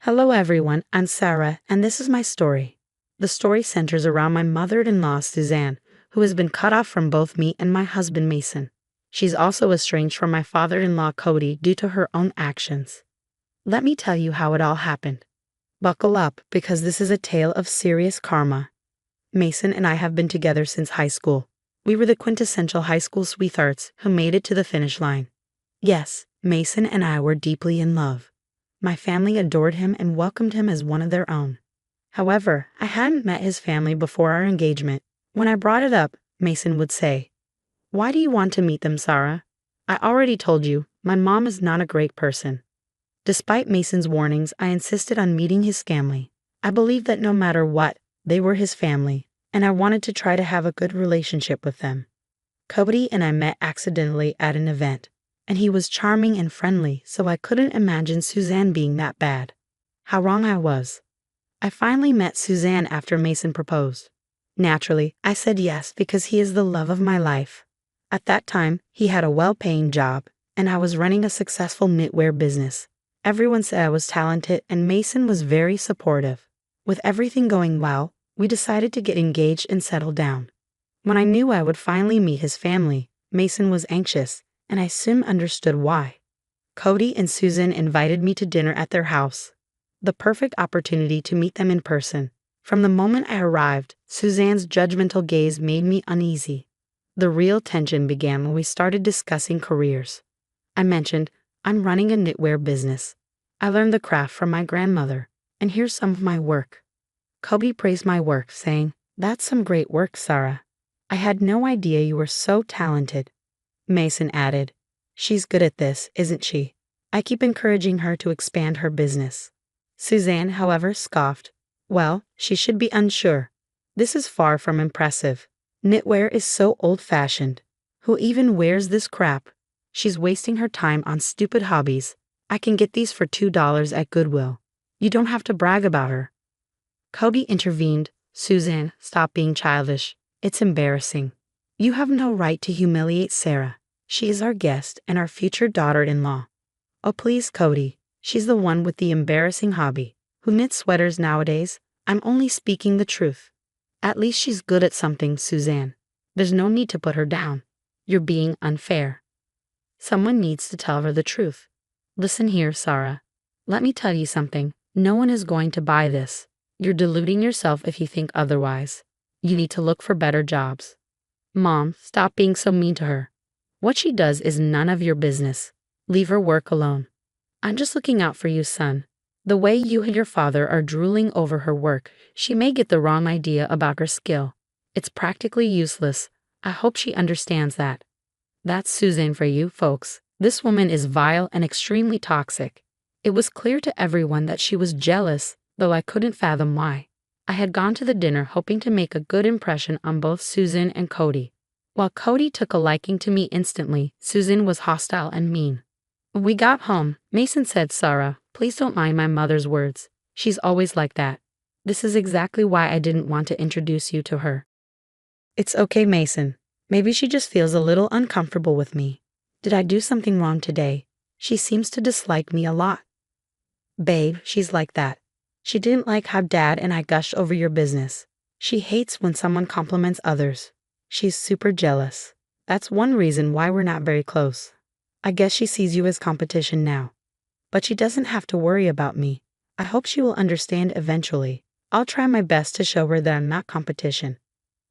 Hello everyone, I'm Sarah, and this is my story. The story centers around my mother-in-law, Suzanne, who has been cut off from both me and my husband, Mason. She's also estranged from my father-in-law, Cody, due to her own actions. Let me tell you how it all happened. Buckle up, because this is a tale of serious karma. Mason and I have been together since high school. We were the quintessential high school sweethearts who made it to the finish line. Yes, Mason and I were deeply in love. My family adored him and welcomed him as one of their own. However, I hadn't met his family before our engagement. When I brought it up, Mason would say, "Why do you want to meet them, Sarah? I already told you, my mom is not a great person." Despite Mason's warnings, I insisted on meeting his family. I believed that no matter what, they were his family, and I wanted to try to have a good relationship with them. Cody and I met accidentally at an event, and he was charming and friendly, so I couldn't imagine Suzanne being that bad. How wrong I was. I finally met Suzanne after Mason proposed. Naturally, I said yes because he is the love of my life. At that time, he had a well-paying job, and I was running a successful knitwear business. Everyone said I was talented, and Mason was very supportive. With everything going well, we decided to get engaged and settle down. When I knew I would finally meet his family, Mason was anxious, and I soon understood why. Cody and Susan invited me to dinner at their house. The perfect opportunity to meet them in person. From the moment I arrived, Suzanne's judgmental gaze made me uneasy. The real tension began when we started discussing careers. I mentioned, "I'm running a knitwear business. I learned the craft from my grandmother, and here's some of my work." Cody praised my work, saying, "That's some great work, Sarah. I had no idea you were so talented." Mason added, "She's good at this, isn't she? I keep encouraging her to expand her business." Suzanne, however, scoffed. "Well, she should be unsure. This is far from impressive. Knitwear is so old-fashioned. Who even wears this crap? She's wasting her time on stupid hobbies. I can get these for $2 at Goodwill. You don't have to brag about her." Cody intervened. "Suzanne, stop being childish. It's embarrassing. You have no right to humiliate Sarah. She is our guest and our future daughter-in-law." "Oh please, Cody. She's the one with the embarrassing hobby. Who knits sweaters nowadays? I'm only speaking the truth." "At least she's good at something, Suzanne. There's no need to put her down. You're being unfair. Someone needs to tell her the truth. Listen here, Sarah. Let me tell you something. No one is going to buy this. You're deluding yourself if you think otherwise. You need to look for better jobs." "Mom, stop being so mean to her. What she does is none of your business. Leave her work alone." "I'm just looking out for you, son. The way you and your father are drooling over her work, she may get the wrong idea about her skill. It's practically useless. I hope she understands that." That's Suzanne for you, folks. This woman is vile and extremely toxic. It was clear to everyone that she was jealous, though I couldn't fathom why. I had gone to the dinner hoping to make a good impression on both Susan and Cody. While Cody took a liking to me instantly, Susan was hostile and mean. When we got home, Mason said, "Sarah, please don't mind my mother's words. She's always like that. This is exactly why I didn't want to introduce you to her." "It's okay, Mason. Maybe she just feels a little uncomfortable with me. Did I do something wrong today? She seems to dislike me a lot." "Babe, she's like that. She didn't like how Dad and I gushed over your business. She hates when someone compliments others. She's super jealous. That's one reason why we're not very close. I guess she sees you as competition now. But she doesn't have to worry about me. I hope she will understand eventually. I'll try my best to show her that I'm not competition."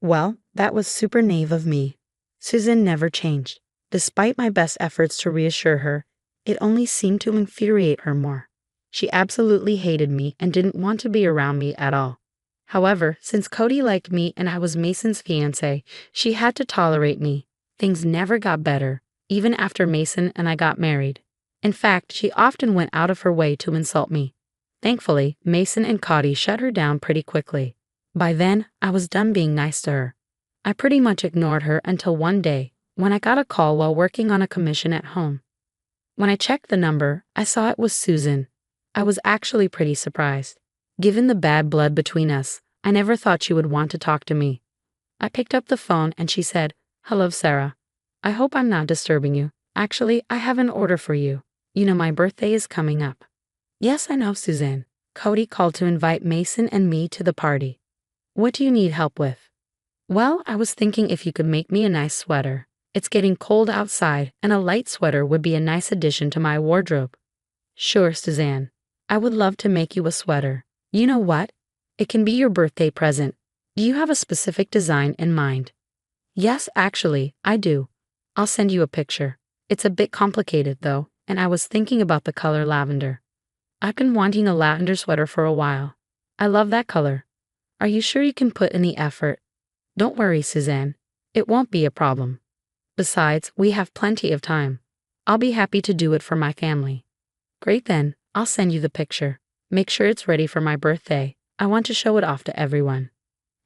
Well, that was super naive of me. Susan never changed. Despite my best efforts to reassure her, it only seemed to infuriate her more. She absolutely hated me and didn't want to be around me at all. However, since Cody liked me and I was Mason's fiancé, she had to tolerate me. Things never got better, even after Mason and I got married. In fact, she often went out of her way to insult me. Thankfully, Mason and Cody shut her down pretty quickly. By then, I was done being nice to her. I pretty much ignored her until one day, when I got a call while working on a commission at home. When I checked the number, I saw it was Susan. I was actually pretty surprised. Given the bad blood between us, I never thought she would want to talk to me. I picked up the phone and she said, "Hello, Sarah. I hope I'm not disturbing you. Actually, I have an order for you. You know my birthday is coming up." "Yes, I know, Suzanne. Cody called to invite Mason and me to the party. What do you need help with? Well, I was thinking if you could make me a nice sweater. It's getting cold outside, and a light sweater would be a nice addition to my wardrobe. Sure, Suzanne. I would love to make you a sweater. You know what? It can be your birthday present. Do you have a specific design in mind? Yes, actually, I do. I'll send you a picture. It's a bit complicated, though, and I was thinking about the color lavender. I've been wanting a lavender sweater for a while. I love that color. Are you sure you can put in the effort? Don't worry, Suzanne. It won't be a problem. Besides, we have plenty of time. I'll be happy to do it for my family. Great then, I'll send you the picture. Make sure it's ready for my birthday. I want to show it off to everyone.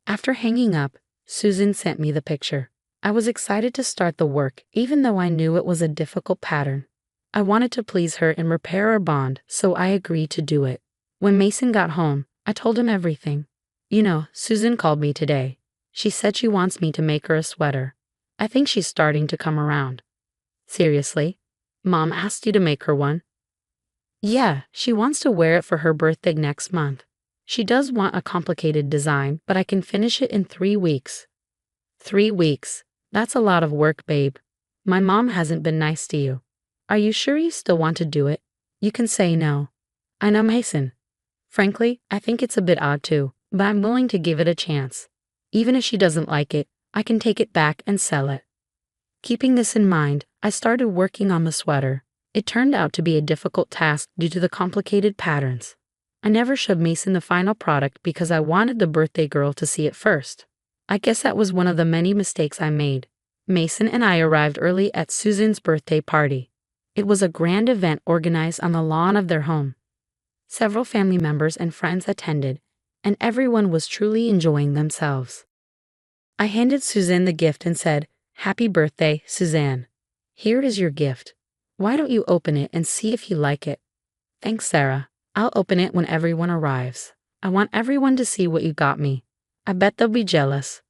After hanging up, Susan sent me the picture. I was excited to start the work, even though I knew it was a difficult pattern. I wanted to please her and repair our bond, so I agreed to do it. When Mason got home, I told him everything. You know, Susan called me today. She said she wants me to make her a sweater. I think she's starting to come around. Seriously? Mom asked you to make her one? Yeah, she wants to wear it for her birthday next month. She does want a complicated design, but I can finish it in 3 weeks. 3 weeks? That's a lot of work, babe. My mom hasn't been nice to you. Are you sure you still want to do it? You can say no. I know Mason. Frankly, I think it's a bit odd too, but I'm willing to give it a chance. Even if she doesn't like it, I can take it back and sell it. Keeping this in mind, I started working on the sweater. It turned out to be a difficult task due to the complicated patterns. I never showed Mason the final product because I wanted the birthday girl to see it first. I guess that was one of the many mistakes I made. Mason and I arrived early at Susan's birthday party. It was a grand event organized on the lawn of their home. Several family members and friends attended, and everyone was truly enjoying themselves. I handed Suzanne the gift and said, "Happy birthday, Suzanne. Here is your gift. Why don't you open it and see if you like it?" "Thanks, Sarah. I'll open it when everyone arrives. I want everyone to see what you got me. I bet they'll be jealous."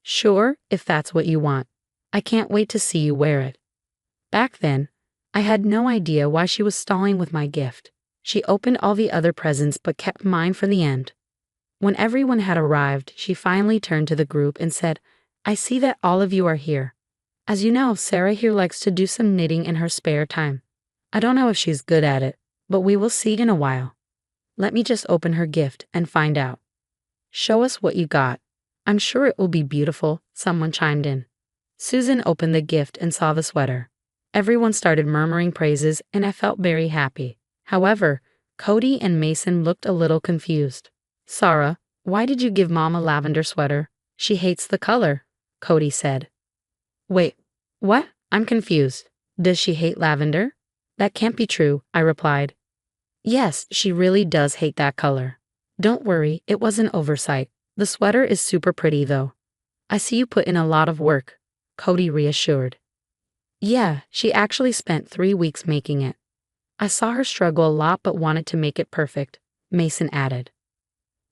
"Sure, if that's what you want. I can't wait to see you wear it." Back then, I had no idea why she was stalling with my gift. She opened all the other presents but kept mine for the end. When everyone had arrived, she finally turned to the group and said, "I see that all of you are here. As you know, Sarah here likes to do some knitting in her spare time. I don't know if she's good at it, but we will see in a while. Let me just open her gift and find out." "Show us what you got. I'm sure it will be beautiful," someone chimed in. Susan opened the gift and saw the sweater. Everyone started murmuring praises, and I felt very happy. However, Cody and Mason looked a little confused. "Sarah, why did you give Mom a lavender sweater? She hates the color," Cody said. "Wait, what? I'm confused. Does she hate lavender?" "That can't be true," I replied. "Yes, she really does hate that color. Don't worry, it was an oversight. The sweater is super pretty though. I see you put in a lot of work," Cody reassured. "Yeah, she actually spent 3 weeks making it. I saw her struggle a lot but wanted to make it perfect," Mason added.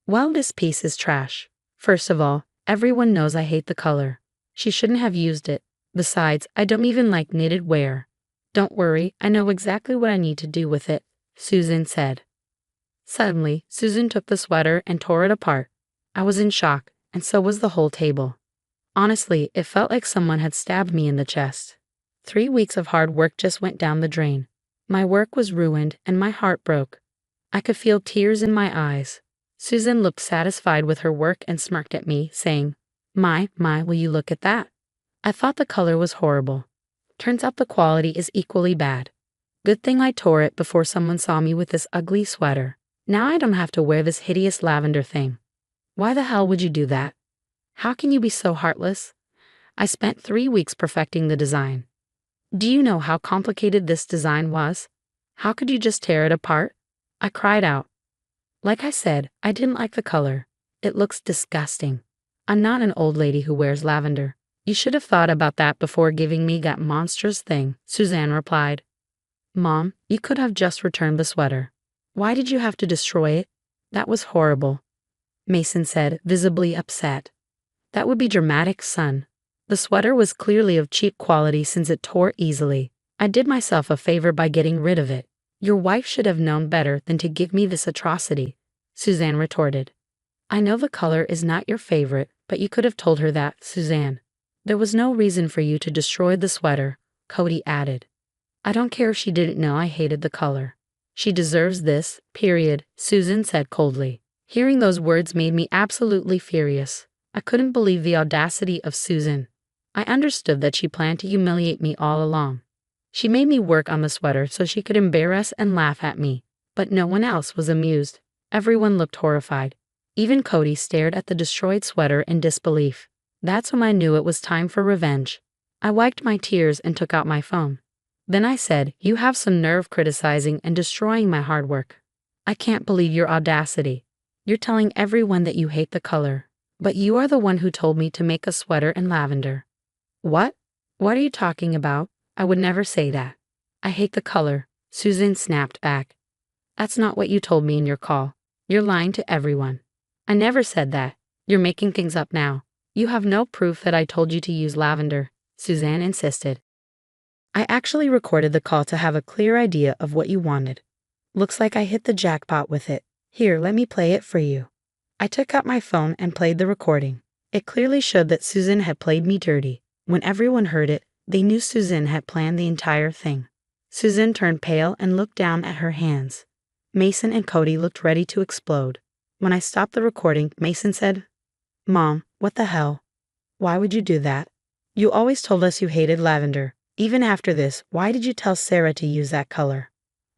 "Well, this piece is trash. First of all, everyone knows I hate the color. She shouldn't have used it. Besides, I don't even like knitted wear." "Don't worry, I know exactly what I need to do with it," Susan said. Suddenly, Susan took the sweater and tore it apart. I was in shock, and so was the whole table. Honestly, it felt like someone had stabbed me in the chest. 3 weeks of hard work just went down the drain. My work was ruined and my heart broke. I could feel tears in my eyes. Susan looked satisfied with her work and smirked at me, saying, My, will you look at that?" I thought the color was horrible. Turns out the quality is equally bad. Good thing I tore it before someone saw me with this ugly sweater. Now I don't have to wear this hideous lavender thing. Why the hell would you do that? How can you be so heartless? I spent 3 weeks perfecting the design. Do you know how complicated this design was? How could you just tear it apart? I cried out. Like I said, I didn't like the color. It looks disgusting. I'm not an old lady who wears lavender. You should have thought about that before giving me that monstrous thing, Suzanne replied. Mom, you could have just returned the sweater. Why did you have to destroy it? That was horrible, Mason said, visibly upset. That would be dramatic, son. The sweater was clearly of cheap quality since it tore easily. I did myself a favor by getting rid of it. Your wife should have known better than to give me this atrocity, Suzanne retorted. I know the color is not your favorite, but you could have told her that, Suzanne. There was no reason for you to destroy the sweater, Cody added. I don't care if she didn't know I hated the color. She deserves this, period, Susan said coldly. Hearing those words made me absolutely furious. I couldn't believe the audacity of Susan. I understood that she planned to humiliate me all along. She made me work on the sweater so she could embarrass and laugh at me, but no one else was amused. Everyone looked horrified. Even Cody stared at the destroyed sweater in disbelief. That's when I knew it was time for revenge. I wiped my tears and took out my phone. Then I said, you have some nerve criticizing and destroying my hard work. I can't believe your audacity. You're telling everyone that you hate the color, but you are the one who told me to make a sweater in lavender. What? What are you talking about? I would never say that. I hate the color, Susan snapped back. That's not what you told me in your call. You're lying to everyone. I never said that. You're making things up now. You have no proof that I told you to use lavender, Suzanne insisted. I actually recorded the call to have a clear idea of what you wanted. Looks like I hit the jackpot with it. Here, let me play it for you. I took out my phone and played the recording. It clearly showed that Susan had played me dirty. When everyone heard it, they knew Susan had planned the entire thing. Susan turned pale and looked down at her hands. Mason and Cody looked ready to explode. When I stopped the recording, Mason said, Mom, what the hell? Why would you do that? You always told us you hated lavender. Even after this, why did you tell Sarah to use that color?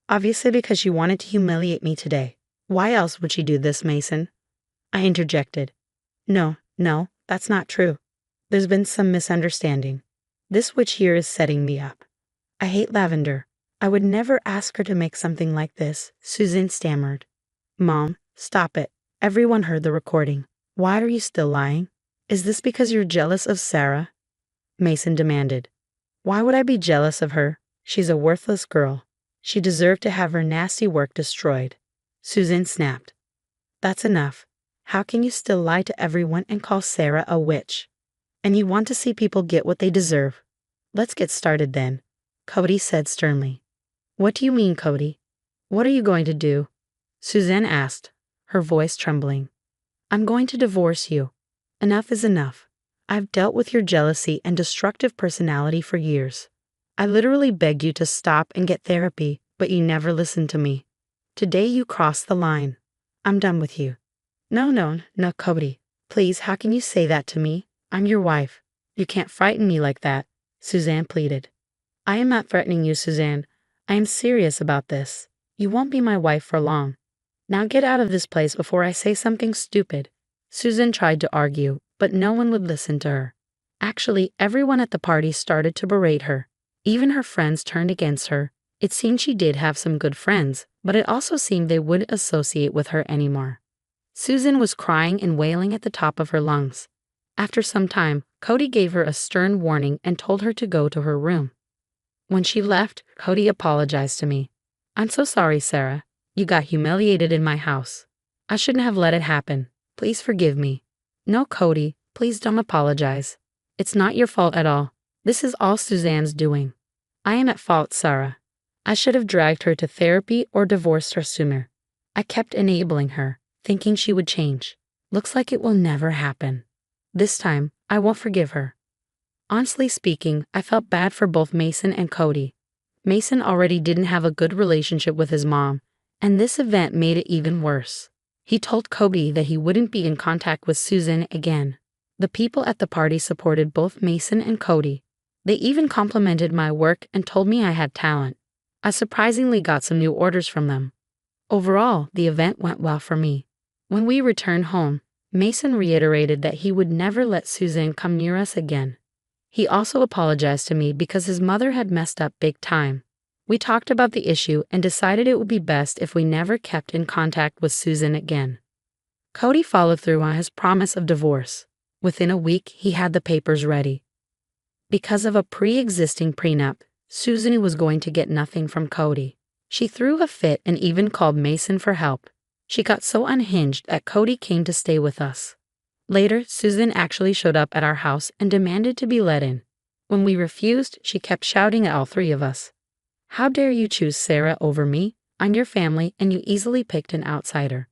Obviously because she wanted to humiliate me today. Why else would she do this, Mason? I interjected. No, that's not true. There's been some misunderstanding. This witch here is setting me up. I hate lavender. I would never ask her to make something like this, Susan stammered. Mom, stop it. Everyone heard the recording. Why are you still lying? Is this because you're jealous of Sarah? Mason demanded. Why would I be jealous of her? She's a worthless girl. She deserved to have her nasty work destroyed. Susan snapped. That's enough. How can you still lie to everyone and call Sarah a witch? And you want to see people get what they deserve. Let's get started then, Cody said sternly. What do you mean, Cody? What are you going to do? Suzanne asked, her voice trembling. I'm going to divorce you. Enough is enough. I've dealt with your jealousy and destructive personality for years. I literally begged you to stop and get therapy, but you never listened to me. Today you crossed the line. I'm done with you. No, Cody. Please, how can you say that to me? I'm your wife. You can't frighten me like that, Suzanne pleaded. I am not threatening you, Suzanne. I am serious about this. You won't be my wife for long. Now get out of this place before I say something stupid. Susan tried to argue, but no one would listen to her. Actually, everyone at the party started to berate her. Even her friends turned against her. It seemed she did have some good friends, but it also seemed they wouldn't associate with her anymore. Susan was crying and wailing at the top of her lungs. After some time, Cody gave her a stern warning and told her to go to her room. When she left, Cody apologized to me. I'm so sorry, Sarah. You got humiliated in my house. I shouldn't have let it happen. Please forgive me. No, Cody, please don't apologize. It's not your fault at all. This is all Suzanne's doing. I am at fault, Sarah. I should have dragged her to therapy or divorced her sooner. I kept enabling her, thinking she would change. Looks like it will never happen. This time, I won't forgive her. Honestly speaking, I felt bad for both Mason and Cody. Mason already didn't have a good relationship with his mom, and this event made it even worse. He told Cody that he wouldn't be in contact with Susan again. The people at the party supported both Mason and Cody. They even complimented my work and told me I had talent. I surprisingly got some new orders from them. Overall, the event went well for me. When we returned home, Mason reiterated that he would never let Susan come near us again. He also apologized to me because his mother had messed up big time. We talked about the issue and decided it would be best if we never kept in contact with Susan again. Cody followed through on his promise of divorce. Within a week, he had the papers ready. Because of a pre-existing prenup, Susan was going to get nothing from Cody. She threw a fit and even called Mason for help. She got so unhinged that Cody came to stay with us. Later, Susan actually showed up at our house and demanded to be let in. When we refused, she kept shouting at all three of us. How dare you choose Sarah over me? I'm your family and you easily picked an outsider.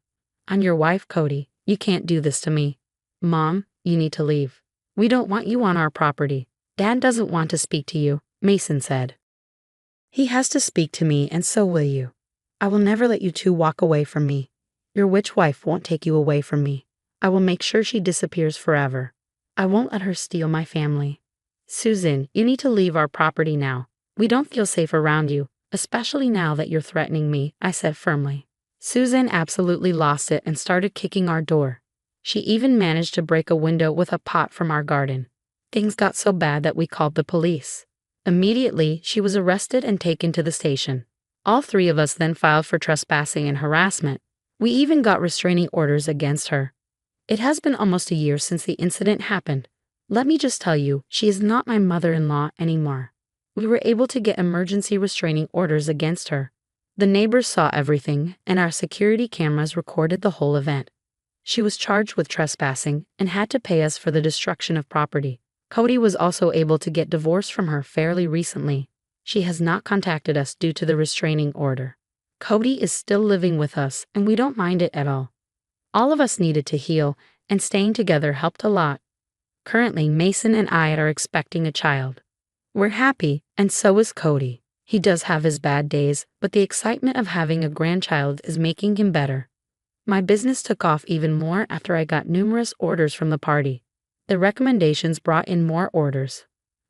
I'm your wife, Cody. You can't do this to me. Mom, you need to leave. We don't want you on our property. Dad doesn't want to speak to you, Mason said. He has to speak to me, and so will you. I will never let you two walk away from me. Your witch wife won't take you away from me. I will make sure she disappears forever. I won't let her steal my family. Susan, you need to leave our property now. We don't feel safe around you, especially now that you're threatening me, I said firmly. Susan absolutely lost it and started kicking our door. She even managed to break a window with a pot from our garden. Things got so bad that we called the police. Immediately, she was arrested and taken to the station. All three of us then filed for trespassing and harassment. We even got restraining orders against her. It has been almost a year since the incident happened. Let me just tell you, she is not my mother-in-law anymore. We were able to get emergency restraining orders against her. The neighbors saw everything, and our security cameras recorded the whole event. She was charged with trespassing and had to pay us for the destruction of property. Cody was also able to get divorced from her fairly recently. She has not contacted us due to the restraining order. Cody is still living with us, and we don't mind it at all. All of us needed to heal, and staying together helped a lot. Currently, Mason and I are expecting a child. We're happy, and so is Cody. He does have his bad days, but the excitement of having a grandchild is making him better. My business took off even more after I got numerous orders from the party. The recommendations brought in more orders.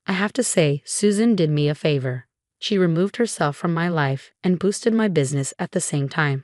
I have to say, Susan did me a favor. She removed herself from my life and boosted my business at the same time.